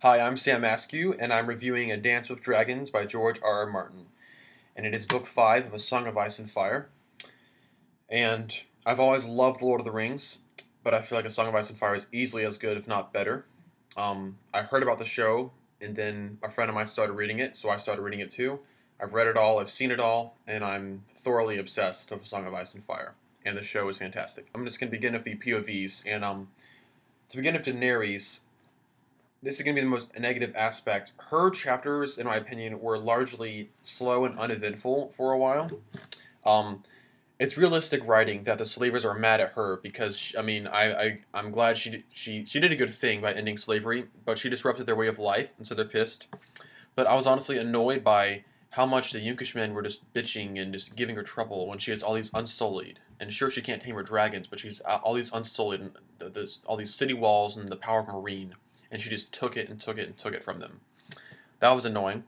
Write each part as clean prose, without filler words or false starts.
Hi, I'm Sam Askew, and I'm reviewing A Dance with Dragons by George R. R. Martin. And it is book 5 of A Song of Ice and Fire. And I've always loved The Lord of the Rings, but I feel like A Song of Ice and Fire is easily as good, if not better. I heard about the show, and then a friend of mine started reading it, so I started reading it too. I've read it all, I've seen it all, and I'm thoroughly obsessed with A Song of Ice and Fire. And the show is fantastic. I'm just going to begin with the POVs, and to begin with Daenerys, this is going to be the most negative aspect. Her chapters, in my opinion, were largely slow and uneventful for a while. Um, it's realistic writing that the slavers are mad at her because I'm glad she did a good thing by ending slavery, but she disrupted their way of life, and so they're pissed. But I was honestly annoyed by how much the Yunkish men were just bitching and just giving her trouble when she has all these unsullied. And sure, she can't tame her dragons, but she's all these unsullied, and all these city walls and the power of Marine, and she just took it and took it and took it from them. That was annoying.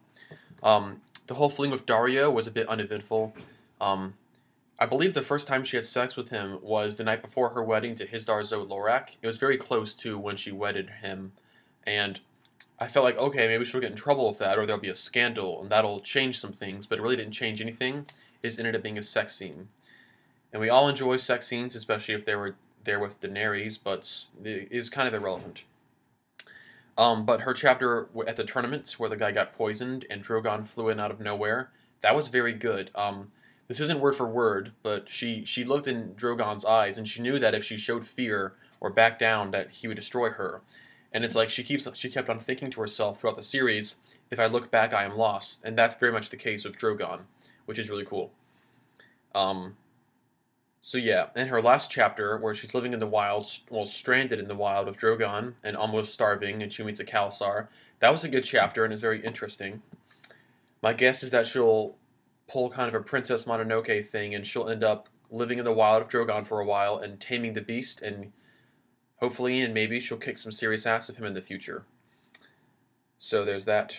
The whole fling with Dario was a bit uneventful. I believe the first time she had sex with him was the night before her wedding to Hisdar Zo Lorak. It was very close to when she wedded him, and I felt like, okay, maybe she'll get in trouble with that, or there'll be a scandal, and that'll change some things, but it really didn't change anything. It just ended up being a sex scene. And we all enjoy sex scenes, especially if they were there with Daenerys, but it is kind of irrelevant. But her chapter at the tournament where the guy got poisoned and Drogon flew in out of nowhere, that was very good. This isn't word for word, but she looked in Drogon's eyes and she knew that if she showed fear or backed down, that he would destroy her. And it's like she kept on thinking to herself throughout the series, if I look back, I am lost, and that's very much the case with Drogon, which is really cool. Um, so yeah, in her last chapter, where she's living in the wild, well, stranded in the wild with Drogon and almost starving, and she meets a Khalasar, that was a good chapter and is very interesting. My guess is that she'll pull kind of a Princess Mononoke thing, and she'll end up living in the wild of Drogon for a while and taming the beast, and hopefully and maybe she'll kick some serious ass of him in the future. So there's that.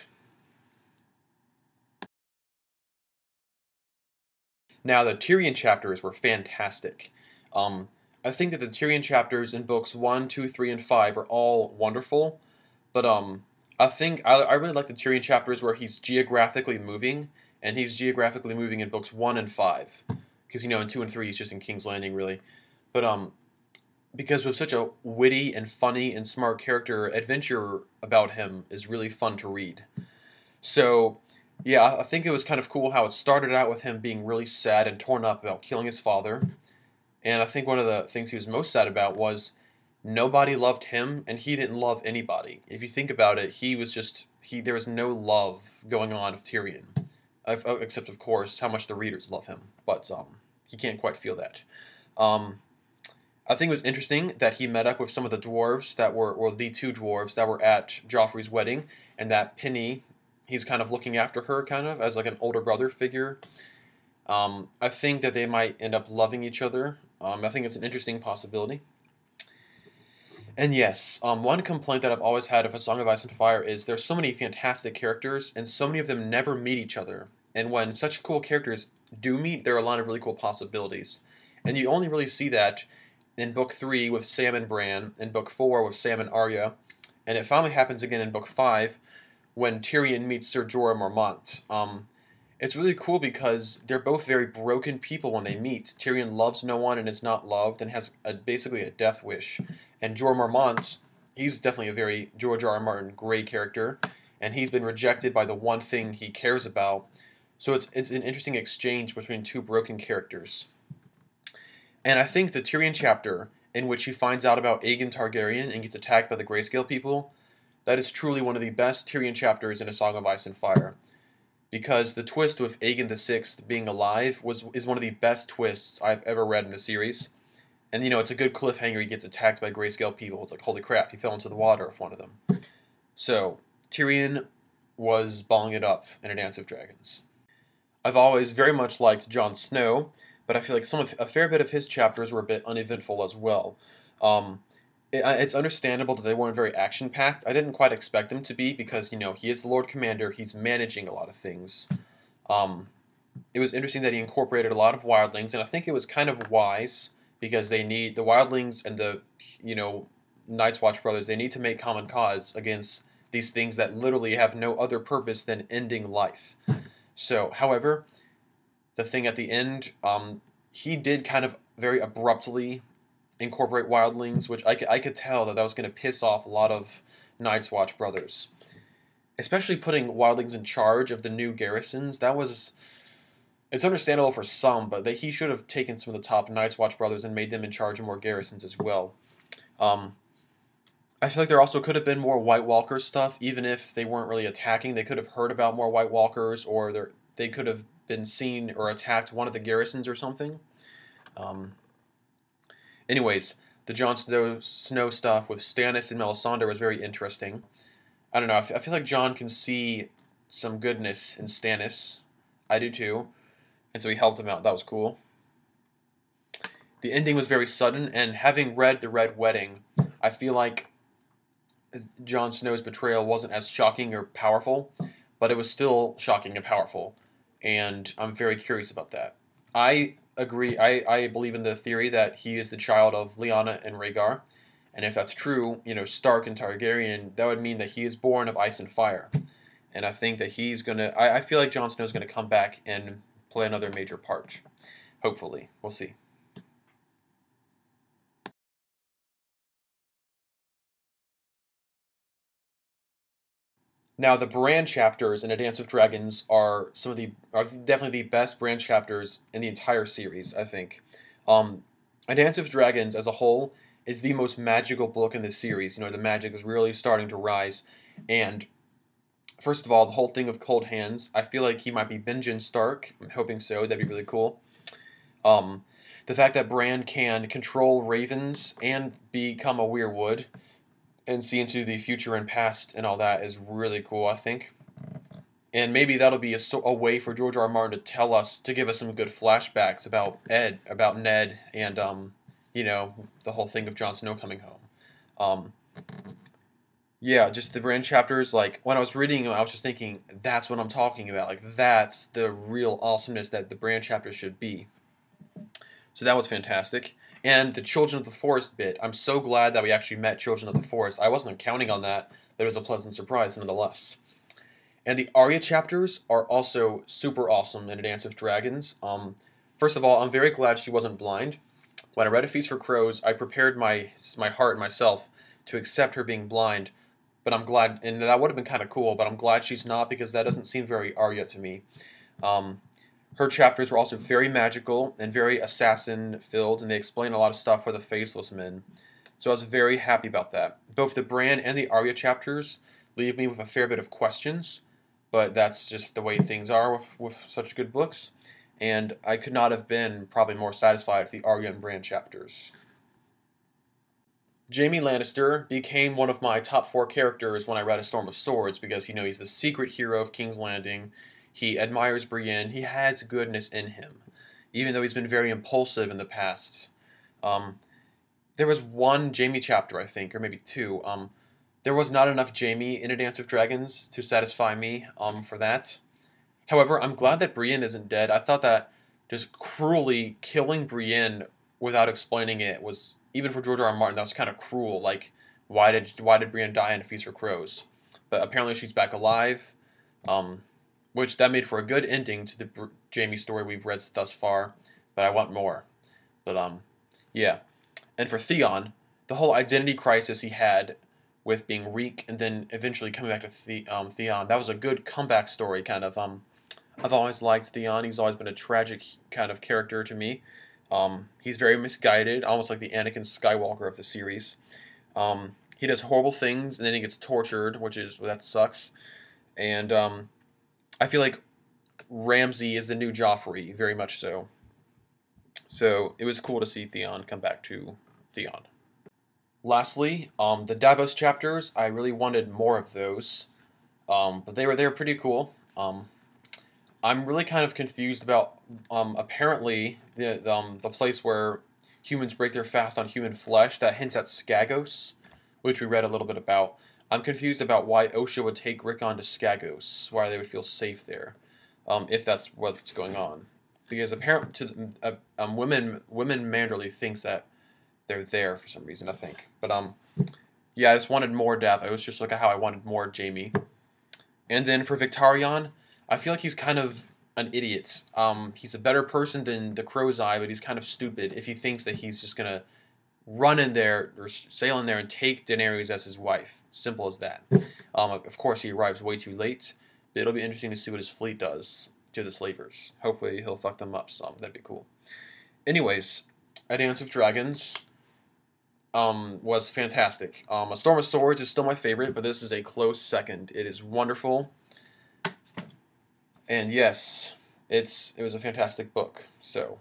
Now, the Tyrion chapters were fantastic. I think that the Tyrion chapters in books 1, 2, 3, and 5 are all wonderful, but I think I really like the Tyrion chapters where he's geographically moving, and he's geographically moving in books 1 and 5. Because, in 2 and 3, he's just in King's Landing, really. But, because with such a witty and funny and smart character, adventure about him is really fun to read. So, yeah, I think it was kind of cool how it started out with him being really sad and torn up about killing his father. And I think one of the things he was most sad about was nobody loved him and he didn't love anybody. If you think about it, there was no love going on with Tyrion. Except, of course, how much the readers love him. But he can't quite feel that. Um, I think it was interesting that he met up with some of the dwarves or the two dwarves that were at Joffrey's wedding, and that Penny, he's kind of looking after her, kind of, as like an older brother figure. I think that they might end up loving each other. I think it's an interesting possibility. And yes, one complaint that I've always had of A Song of Ice and Fire is there's so many fantastic characters, and so many of them never meet each other. And when such cool characters do meet, there are a lot of really cool possibilities. And you only really see that in Book 3 with Sam and Bran, in Book 4 with Sam and Arya, and it finally happens again in Book 5 when Tyrion meets Ser Jorah Mormont. It's really cool because they're both very broken people when they meet. Tyrion loves no one and is not loved and has basically a death wish. And Jorah Mormont, he's definitely a very George R. R. Martin gray character, and he's been rejected by the one thing he cares about. So it's an interesting exchange between two broken characters. And I think the Tyrion chapter, in which he finds out about Aegon Targaryen and gets attacked by the Grayscale people, that is truly one of the best Tyrion chapters in A Song of Ice and Fire. Because the twist with Aegon the Sixth being alive is one of the best twists I've ever read in the series. And it's a good cliffhanger. He gets attacked by Grayscale people. It's like, holy crap, he fell into the water with one of them. So, Tyrion was balling it up in A Dance of Dragons. I've always very much liked Jon Snow, but I feel like a fair bit of his chapters were a bit uneventful as well. It's understandable that they weren't very action-packed. I didn't quite expect them to be because, he is the Lord Commander. He's managing a lot of things. It was interesting that he incorporated a lot of wildlings, and I think it was kind of wise because they need the wildlings and the, Night's Watch brothers. They need to make common cause against these things that literally have no other purpose than ending life. So, however, the thing at the end, he did kind of very abruptly incorporate wildlings, which I could tell that was going to piss off a lot of Night's Watch brothers. Especially putting wildlings in charge of the new garrisons, that was... It's understandable for some, but he should have taken some of the top Night's Watch brothers and made them in charge of more garrisons as well. I feel like there also could have been more White Walker stuff, even if they weren't really attacking. They could have heard about more White Walkers, or they could have been seen or attacked one of the garrisons or something. Anyways, the Jon Snow stuff with Stannis and Melisandre was very interesting. I don't know, I feel like Jon can see some goodness in Stannis. I do too. And so he helped him out. That was cool. The ending was very sudden, and having read The Red Wedding, I feel like Jon Snow's betrayal wasn't as shocking or powerful, but it was still shocking and powerful. And I'm very curious about that. I agree. I believe in the theory that he is the child of Lyanna and Rhaegar. And if that's true, Stark and Targaryen, that would mean that he is born of ice and fire. And I think that he's going to... I feel like Jon Snow's going to come back and play another major part. Hopefully. We'll see. Now, the Bran chapters in A Dance with Dragons are definitely the best Bran chapters in the entire series, I think. A Dance with Dragons as a whole is the most magical book in the series. The magic is really starting to rise. And first of all, the whole thing of Cold Hands, I feel like he might be Benjen Stark. I'm hoping so. That'd be really cool. The fact that Bran can control ravens and become a weirwood and see into the future and past and all that is really cool, I think. And maybe that'll be a way for George R. R. Martin to give us some good flashbacks about Ned, and the whole thing of Jon Snow coming home. Yeah, just the Bran chapters. Like when I was reading them, I was just thinking, that's what I'm talking about. Like that's the real awesomeness that the Bran chapters should be. So that was fantastic. And the Children of the Forest bit, I'm so glad that we actually met Children of the Forest. I wasn't counting on that, but it was a pleasant surprise nonetheless. And the Arya chapters are also super awesome in A Dance with Dragons. First of all, I'm very glad she wasn't blind. When I read A Feast for Crows, I prepared my heart and myself to accept her being blind. But I'm glad, and that would have been kind of cool, but I'm glad she's not, because that doesn't seem very Arya to me. Her chapters were also very magical and very assassin-filled, and they explain a lot of stuff for the Faceless Men. So I was very happy about that. Both the Bran and the Arya chapters leave me with a fair bit of questions, but that's just the way things are with such good books. And I could not have been probably more satisfied with the Arya and Bran chapters. Jaime Lannister became one of my top 4 characters when I read A Storm of Swords, because he's the secret hero of King's Landing. He admires Brienne. He has goodness in him, even though he's been very impulsive in the past. There was one Jaime chapter, I think, or maybe 2. There was not enough Jaime in A Dance with Dragons to satisfy me for that. However, I'm glad that Brienne isn't dead. I thought that just cruelly killing Brienne without explaining it was, even for George R. R. Martin, that was kind of cruel. Like, why did Brienne die in A Feast for Crows? But apparently she's back alive. Which that made for a good ending to the Jaime story we've read thus far, but I want more. But yeah. And for Theon, the whole identity crisis he had with being Reek and then eventually coming back to Theon, that was a good comeback story, kind of. I've always liked Theon. He's always been a tragic kind of character to me. He's very misguided, almost like the Anakin Skywalker of the series. He does horrible things and then he gets tortured, that sucks. And I feel like Ramsay is the new Joffrey, very much so. So it was cool to see Theon come back to Theon. Lastly, the Davos chapters, I really wanted more of those, but they were pretty cool. I'm really kind of confused about apparently the place where humans break their fast on human flesh that hints at Skagos, which we read a little bit about. I'm confused about why Osha would take Rickon to Skagos, why they would feel safe there, if that's what's going on. Because apparently, women Manderly thinks that they're there for some reason, I think. But Yeah, I just wanted more death. I was just like how I wanted more Jamie. And then for Victarion, I feel like he's kind of an idiot. He's a better person than the Crow's Eye, but he's kind of stupid if he thinks that he's just gonna run in there or sail in there and take Daenerys as his wife. Simple as that. Of course, he arrives way too late, but it'll be interesting to see what his fleet does to the slavers. Hopefully, he'll fuck them up some. That'd be cool. Anyways, A Dance of Dragons was fantastic. A Storm of Swords is still my favorite, but this is a close second. It is wonderful, and yes, it was a fantastic book. So